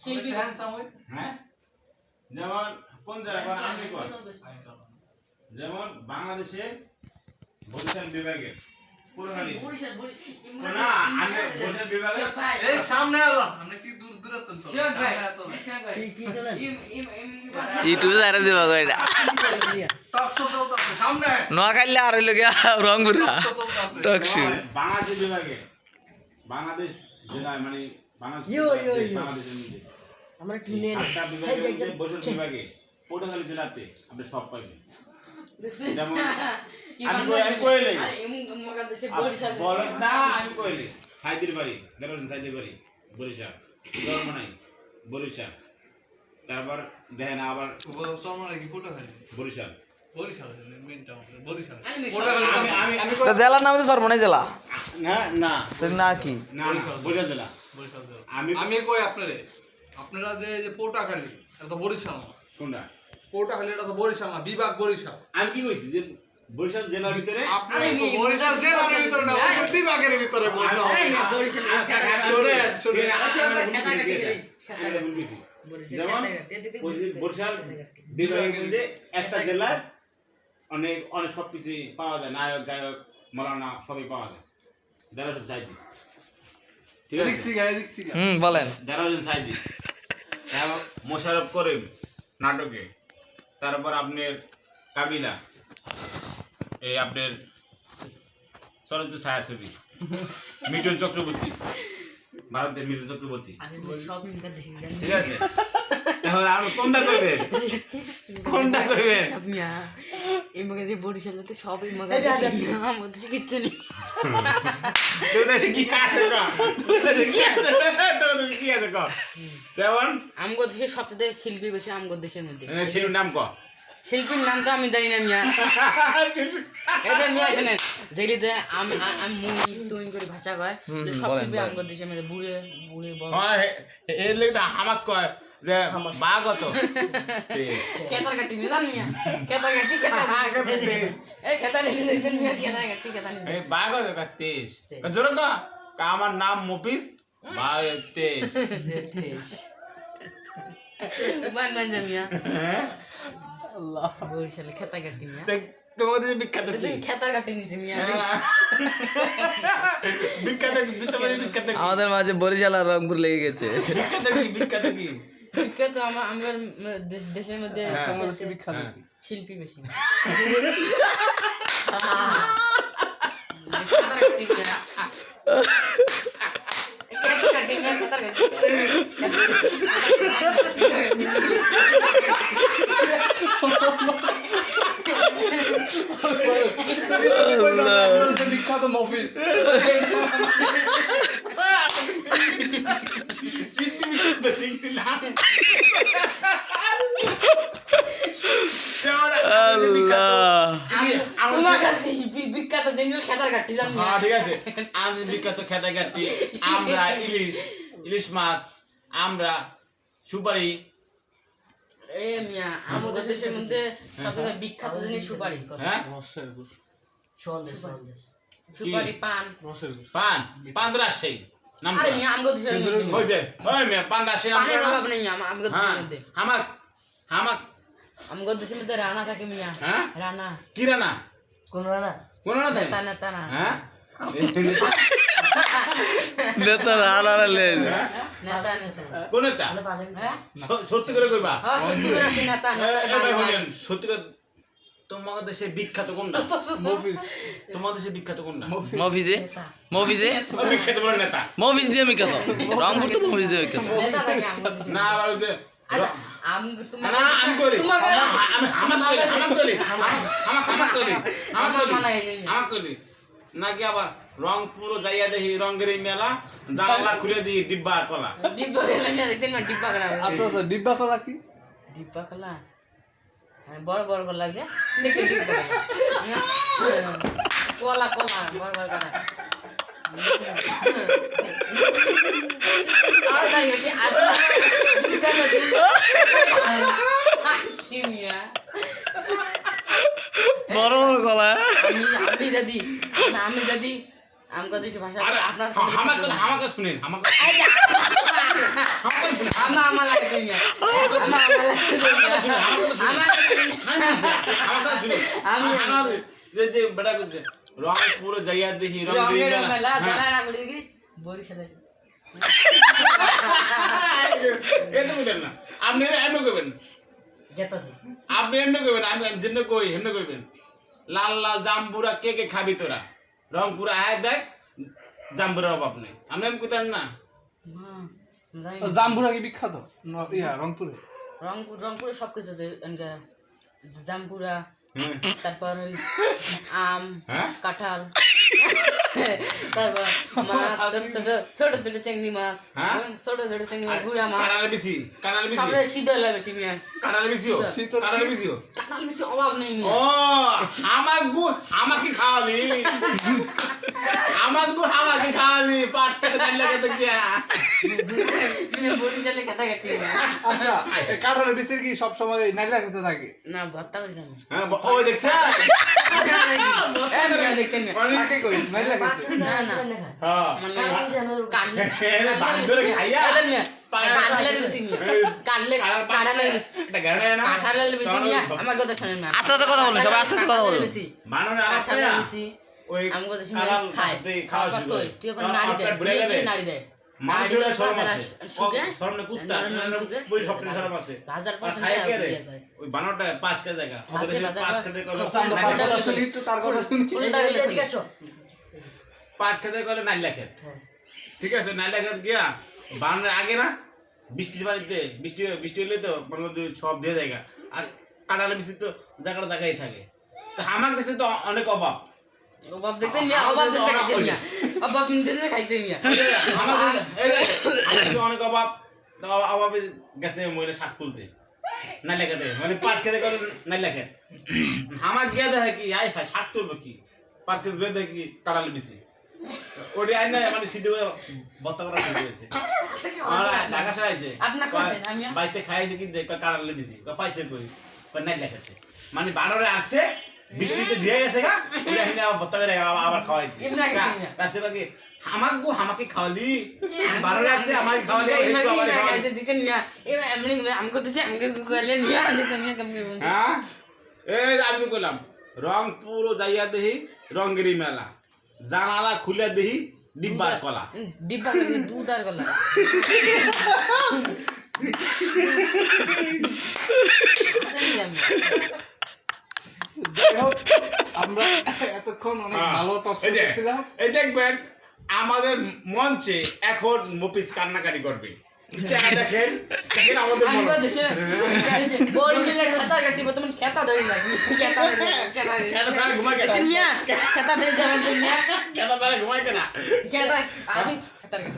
শিল্পী হ্যাঁ যেমন কোন জায়গা আমি কোন যেমন বাংলাদেশে বরিশাল বিভাগে পুরোখালি না আমি বরিশাল বিভাগে এই সামনে আলো আমরা কি দূর দূরত্ব তো কি করেন ইউটিউবে ছাড়া দিবা কইরা টক শো চলতেছে সামনে নোয়াখালী আর হইলো গিয়া রংপুরা শো চলতেছে টক শো বাংলাদেশ বিভাগে বাংলাদেশ জেলা মানে ইয়ো, ইয়ো, ইয়ো। বাংলাদেশের মধ্যে আমরা একটু নিয়ে সাতটা বিভাগের মধ্যে বরিশাল বিভাগে পটুয়াখালী জেলাতে আপনি সব পাইবেন যেমন আমি কইলে বলেন না আমি কইলে সাইদের বাড়ি দেখেন সাইদের বাড়ি বরিশাল জন্ম নাই বরিশাল তারপর দেখেন আবার চরমারা কি ফটো খালি বরিশাল বরিশাল মেইনটা বরিশাল আমি তো জেলার নাম তো সর্বনাই জেলা না না তো না কি না বরিশাল জেলা বরিশাল জেলা। আমি আমি কই আপনারা যে পটুয়াখালী এটা তো বরিশাল না কোনটা পটুয়াখালী এটা তো বরিশাল না বিভাগ বরিশাল আমি কি কইছি যে বরিশাল জেলার ভিতরে আপনারা তো বরিশাল জেলার ভিতরে না বরিশাল বিভাগের ভিতরে বলতে হবে যেমন বরিশাল বিভাগের মধ্যে একটা জেলায় অনেক অনেক সবকিছু পাওয়া যায় নায়ক গায়ক মৌলানা সবই পাওয়া যায় যারা চাইছি ঠিক আছে এদিক থেকে বলেন যারা চাইছি মোশাররফ করিম নাটকে তারপর আপনার কাবিলা এই আপনার চলচ্চিত্র ছায়াছবি মিঠুন চক্রবর্তী ভারতের মিঠুন চক্রবর্তী ঠিক আছে এখন আর কোনটা করবেন কোনটা করবেন এই মগাজে বরিশালে তো সবই মগা আমাদের কিচ্ছু নেই তোদের কি আছে গো তোদের কি আছে গো যেমন আমগো দেশে সবচেয়ে শিল্পী বেশি আমগো দেশের মধ্যে শিল্পীর নাম কো শিল্পীর নাম তো আমি জানি না মিয়া এটা মিয়া শুনেন যেটি যে আমি তুই করে ভাষা কয় সব শিল্পী আমগো দেশের মধ্যে বুড়ে বুড়ে বল হ্যাঁ এর লাগি তো হামাক কয় যে বা কত কেতার কাটি মিলান মিয়া কেতার কাটি কেতার এই কেতার নিছে দেখেন মিয়া কেতার কাটি কেতার নিছে এই বা কত 23 জোরে কো আমার নাম মফিজ বা 23 বান মিয়া হ্যাঁ আল্লাহ বরিশালে কেতার কাটি মিয়া তোমাদের বিখ্যাত কি কেতার কাটি নিছে মিয়া বিখ্যাত তোমাদের বিখ্যাত কি আমাদের মাঝে বরিশাল আর রংপুর লেগে গেছে বিখ্যাত কি বিখ্যাত কি বিখ্যাত আমার দেশের মধ্যে বিখ্যাত শিল্পী বেশি বিখ্যাত মফিজ বিখ্যাত জেনারেল খেতার কাটি জানি হ্যাঁ ঠিক আছে আমি বিখ্যাত খেতা কাটি আমরা ইলিশ মাছ আমরা সুপারি এ মিয়া আমাদের দেশের মধ্যে সবথেকে বিখ্যাত জিনিস সুপারি হ্যাঁ সন্দেশ সন্দেশ সুপারি পান পান পান রাজশাহী নাম আরে মিয়া আমাদের দেশের মধ্যে ওই যে ওই মেয়ে পান রাজশাহী নাম পানের করা অভাব নেই আমাদের দেশের মধ্যে হামাক হামাক আমাদের দেশের মধ্যে রানা থাকে মিয়া হ্যাঁ রানা কি রানা কোন রানা কোন রানা থাকে নেতা না হ্যাঁ নেতা রানারা লে নেতা নেতা কোন নেতা হ্যাঁ সত্যি করে কইবা হ্যাঁ সত্যি করে আপনি নেতা এই ভাই বলেন সত্যি করে তোমাদের দেশে বিখ্যাত কোনটা মফিজ তোমাদের দেশে বিখ্যাত কোনটা মফিজে মফিজে বিখ্যাত বড় নেতা মফিজ দিয়ে বিখ্যাত রংপুর তো মফিজ দিয়ে বিখ্যাত নেতা থাকে আমাদের দেশে না আবার ওই যে তোমার না আমি করি তোমাকে আমি হামাক করি হামাক করি নাকি আবার রংপুর যাইয়া দেখি রঙের এই মেলা জানালা খুলে দিই ডিব্বা আর কলা ডিব্বা খেলা নিয়ে দেখতেন না ডিব্বা খেলা আচ্ছা আচ্ছা ডিব্বা কলা কি ডিব্বা খেলা হ্যাঁ বড় বড় করে লাগে দেখতে ডিব্বা কলা কলা বড় বড় করে আর তাই হচ্ছে আর কি মিয়া বড় বড় গলা আমি যদি আমগো দেশে ভাষা আপনার হামাক শুনেন হামাক আমার লাগে মিয়া যে বেটা করছে রং পুরো জায়গা দেখি রং রঙের মেলা জানা না করে দেখি বরিশালে এটা বুঝেন না আপনি এমন করবেন গেতাছি আপনি এমনি কইবেন আমি যেমনি কই হেমনি কইবেন লাল লাল জাম্বুরা কে কে খাবি তোরা রংপুরা আয় দেখ জাম্বুরার অভাব নেই আপনি এমনি কইতেন না জাম্বুরা কি বিখ্যাত রংপুরে রংপুরে সবকিছু জাম্বুরা হ্যাঁ তারপর ওই আম হ্যাঁ? কাঁঠাল তারপর মাছ ছোট ছোট চিংড়ি মাছ হ্যাঁ? ছোট ছোট চিংড়ি মাছ গুড়া মাছ কাঁঠাল বেশি সবরে শীতল লাগে বেশি মিয়া কাঁঠাল বেশিও কাঁঠাল বেশিও কাঁঠাল বেশি অভাব নেই ও আমাকে খাওয়ালি আমাকে খাওয়ালি পাট কেটে দাঁড়িয়ে লাগে গিয়া মিয়া বরিশালে খেতা কাটি আচ্ছা কাঁঠালের বিস্তির কি সবসময় নাইলা খেতে থাকে না ভর্তা করি না হ্যাঁ ওই দেখছেন দেখতেন না তাকে কই নাইলা খেতে না না হ্যাঁ মানে কাটলে কাটলে খাইয়া কাটলে বেশি মিয়া কাটলে বেশি এটা গাড়ে না কাঁঠালের বেশি মিয়া আমার কথা শোনেন না আস্তে আস্তে কথা বলুন সবাই আস্তে আস্তে কথা বলুন বেশি মাননে আর কাঁঠালের বেশি ওই আমার কথা শুনে কাঁঠাল খায় খাওয়া কত শুরু তুই এখন নাড়ি দেয় তুই নাড়ি দেয় মানুষের শরম আছে সুগে শরম না কুত্তা সুগে ওই স্বপ্নে শরম আছে বাজার আর পছন্দ খায় কে রে করে ওই বানরটা পাঁচটা জায়গা মাঝে বাজার পাঁচ খেতে গেলে আমরা তার কথা শুনি একটু তার কথা শুনি উল্টা গেলে এদিকে আসো পাঁচ খেতে গেলে নাইলা খেত ঠিক আছে নাইলা খেত গিয়া বানরের আগে না বৃষ্টির বাড়িতে বৃষ্টি হলে তো মনে করো সব দিয়ে জায়গা আর কাঁঠালে বৃষ্টি তো জায়গাটা জায়গায় থাকে তো আমার দেশে তো অনেক অভাব অভাব দেখতে মিয়া অভাব দেখতে খাইছে মিয়া অভাব নিতে খাইছে মিয়া আমাদের অনেক অভাব অভাবে গেছে মহিলা শাক তুলতে নাইলা খেতে মানে পাট খেতে গেলে নাইলা খেত আমার গিয়ে দেখে কি আয় হায় শাক তুলবো কি পার্কের ঘুরে দেখি কাঁঠালে বেশি ওটি আই না মানে সিদ্ধ ভর্তা করা শুরু হয়েছে ঢাকা সারাইছে আপনার খাইছেন আমি বাড়িতে খাইছে কিন্তু কাঁঠালে বেশি পাইছে কই নাইলা খেতে মানে বানরে আসছে বৃষ্টিতে দিয়ে গেছে গা ওটা হিনে ভর্তা করে আবার খাওয়াইছে এমনি খাইছে রাস্তা কি আমাকে খাওয়ালি বানরে আসছে আমাকে খাওয়ালি খাইছে দিছেন মিয়া এমনি আমি করতেছি আমাকে কইলেন মিয়া দিছেন মিয়া কেমনে বলছেন হ্যাঁ এই আমি তো কইলাম রংপুর যাইয়া দেহি রঙ্গেরি মেলা জানালা খুলে দেহি ডিব্বার কলা ডিব্বা দুধ আর গলা যাই হোক, আমরা এতক্ষণ অনেক ভালো টপিক ছিলাম এই দেখবেন আমাদের মঞ্চে এখন মফিজ কান্নাকাটি করবে দেখেন আমাদের আমগো দেশে বরিশালের খেতা কাটি বর্তমান খেতা ধরে লাগি খেতা খেতা ঘুমাই কেনা মিয়া খেতা ধরে যাবেন মিয়া খেতা তারা ঘুমাই কেনা খেতা আমি খেতার কাটি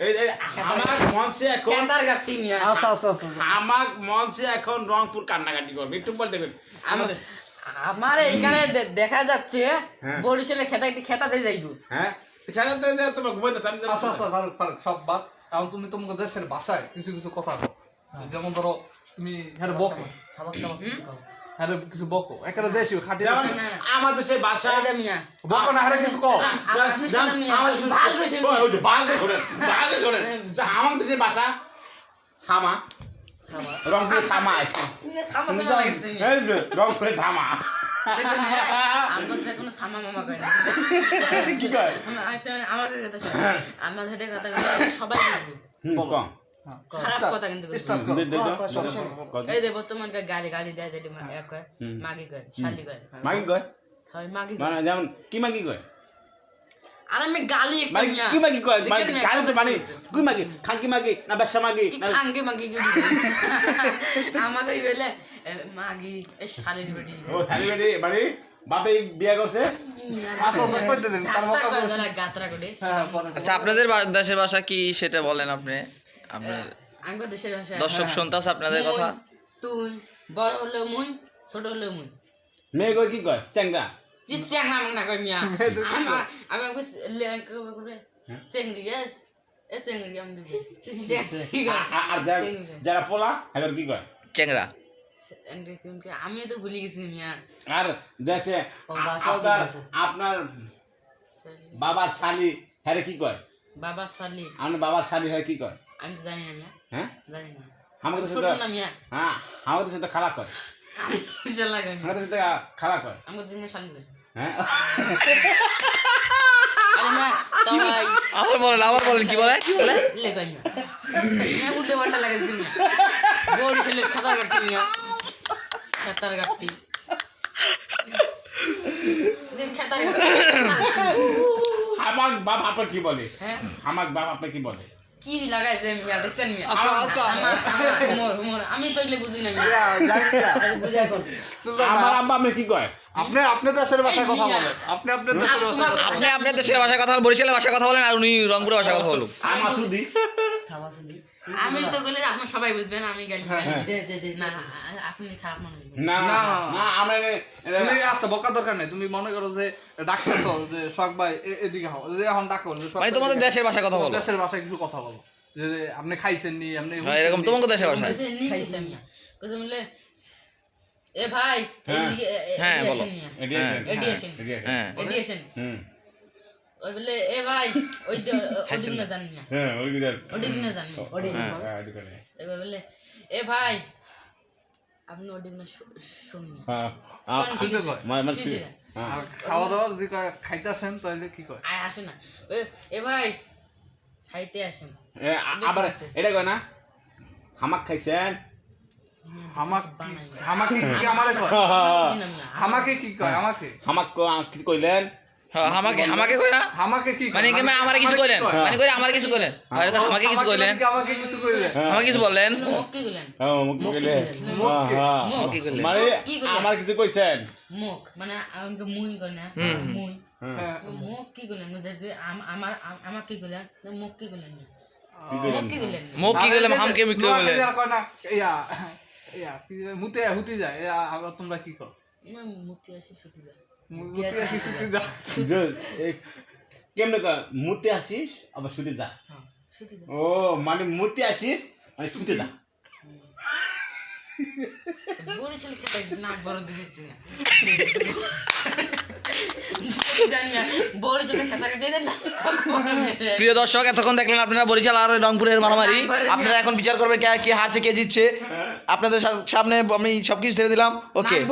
এই আমার মঞ্চে এখন খেতার কাটি মিয়া আচ্ছা আচ্ছা আচ্ছা আমার মঞ্চে এখন রংপুর কান্নাকাটি করবে একটু বল দেখবেন আমাদের আমার এইখানে দেখা যাচ্ছে হ্যাঁ। বরিশালের খেতা একটি খেতাতে যাইবো হ্যাঁ খেলা তো তোমার ঘুমাইতেছে আমি আচ্ছা আচ্ছা ফারুক সব বাদ কারণ তুমি তোমাদের দেশের ভাষায় কিছু কিছু কথা বলো যেমন ধরো তুমি হ্যাঁ বকো হ্যাঁ কিছু বকো একটা দেশি খাটি যেমন আমার দেশের ভাষা মিয়া বকো না হ্যাঁ কিছু কও আপনি শুনুন মিয়া আমার দেশের ভাষা সামা রংপুরে সামা আছে রংপুরে সামা আমার যে কোনো সামা মামা কয় না কি কয় আচ্ছা আমার কথা শোনো আমার হেডে কথা সবাই বুঝবে খারাপ কথা কিন্তু এই যে বর্তমান গাড়ি দেয় যেটি এক কয় মাগি কয় শালি কয় মাগি কয় হয় মাগি মানে যেমন কি মাগি কয় আর আমি গালি একটা মানে মিয়া কি মাগি কয় মানে গালি তো মানে কি মাগি খাঙ্কি মাগি না বেশা মাগি কি খাঙ্গে মাগি কি আমাকে বলে মাগি এ শালির বেটি ও খালি বেটি মানে বাপে বিয়ে করছে আচ্ছা আচ্ছা কই দেন তার সাতটা কথা কয় জলা গাতরা করে হ্যাঁ পরে আচ্ছা আপনাদের দেশের ভাষা কি সেটা বলেন আপনি আপনার আঙ্গ দেশের ভাষা দর্শক শুনতাছে আপনাদের কথা তুই বড় হলে মুই ছোট হলে মুই মেয়ে কয় কি কয় চ্যাংরা যে চ্যাংনা মাংনা কই মিয়া আমি করে চেংড়ি গেস এ চেংড়ি আমি আর যারা পোলা এবার কি কয় চেংরা আমি তো ভুলে গেছি মিয়া আর দেশে আপনার বাবার শালি হ্যাঁ কি কয় বাবা শালি আমার বাবার শালি হ্যাঁ কি কয় আমি তো জানি না মিয়া হ্যাঁ জানি না আমাকে তো ছোট না মিয়া হ্যাঁ আমাকে তো খারাপ কয় বিশাল লাগে আমাকে তো খারাপ কয় আমাকে তুমি শালি কয় হ্যাঁ আরে না তাই আবার বলেন কি বলে লে কই মিয়া মিয়া উল্টে পাল্টা লাগাইছি মিয়া বরিশালের খাতার গাটি মিয়া খাতার গাটি যে খাতার গাটি আমার বাপ আপনার কি বলে হ্যাঁ আমার বাপ আপনার কি বলে কি লাগাইছে মিয়া দেখছেন মিয়া আচ্ছা আমার হুমর আমি তো এগুলো বুঝি না মিয়া বুঝাই করবি আমার আব্বা আপনি কি কয় আপনি দেশের ভাষায় কথা বলেন আপনি আপনার দেশের ভাষায় কথা আপনি আপনার দেশের ভাষায় কথা বলেন, বরিশালের ভাষায় কথা বলেন, আর উনি রংপুরের ভাষায় কথা বলুন। আমার শুধু সাবাসুদি আমি তো বলে আপনার সবাই বুঝবেন আমি গালি দে দে দে না আপনি খারাপ মানুষ না না, না আমরা তুমি আচ্ছা বকা দরকার নেই, তুমি মনে করো যে ডাকতেছো যে শখ ভাই এদিকে হও, যে এখন ডাকো যে শখ মানে ভাই তোমাদের এদিকে দেশের ভাষায় কথা হও। বলো। দেশের ভাষায় কিছু কথা বলো, যে আপনি খাইছেন নি, আপনি হ্যাঁ, এরকম তোমাকে দেশের ভাষায়। কইছে নি কইছে মিয়া কইছে বলে এ ভাই এইদিকে হ্যাঁ, বলো। এডিশন মিয়া এডিয়েশন এডিয়েশন হ্যাঁ এডিয়েশন হুম ওই বলে এ ভাই ওই ওদিক না জান মিয়া হ্যাঁ ওই গিদার ওদিক না জান ওডি হ্যাঁ ওই করে এবার বলে এ ভাই আপনি ওদিক না শুন মিয়া হ্যাঁ শোন ঠিক আছে মানে ঠিক আছে আর খাওয়া দাওয়া যদি খাইতেছেন তাহলে কি কয়? আয় আসে না এ ভাই খাইতে আসেন আবার এটা কয় না হামাক খাইছেন আমাকে কি আমারে কয়? বুঝি না মিয়া আমাকে কি কয়? আমাকে হামাক কিছু কইলেন হ্যাঁ, আমাকে কই না আমাকে কি কয়? মানে কি আমারে কিছু কইলেন, মানে কই আমার কিছু কইলেন, আরে তো আমাকে কিছু কইলেন, আমাকে কিছু কইলেন? আমাকে কিছু বললেন, মুখ কি কইলেন হ্যাঁ মুখ কইলেন মুখ কি কইলেন? মানে কি কইলেন? আমার কিছু কইছেন মুখ মানে আমাকে মুই কই না মুই হ্যাঁ। মুখ কি কইলেন আমার কি কইলেন মুখ কি কইলেন কি কইলেন? মুখ কি কইলেন মুখ কি কইলেন, হামকে কি কইলেন? নোয়াখালী আর কয় না, ইয়া কি মুতে হুতি যায়, আবার তোমরা কি কর? মুক্তি আসি ছুটি যায় মুতে আসি ছুটি যায়। কেমনে কয় মুতে আসিস আবার শুতে যা হ্যাঁ ছুটি যায় ও মানে মুতে আসিস মানে শুতে যা বরিশাল খেতে নাক বড় দিয়েছি না জানি না বরিশাল খেতে দিয়ে দেন না প্রিয় দর্শক, এতক্ষণ দেখলেন আপনারা বরিশাল আর রংপুরের মারামারি। আপনারা এখন বিচার করবেন কে কি হারছে কে জিতছে। আপনাদের সামনে আমি সবকিছু ছেড়ে দিলাম। ওকে।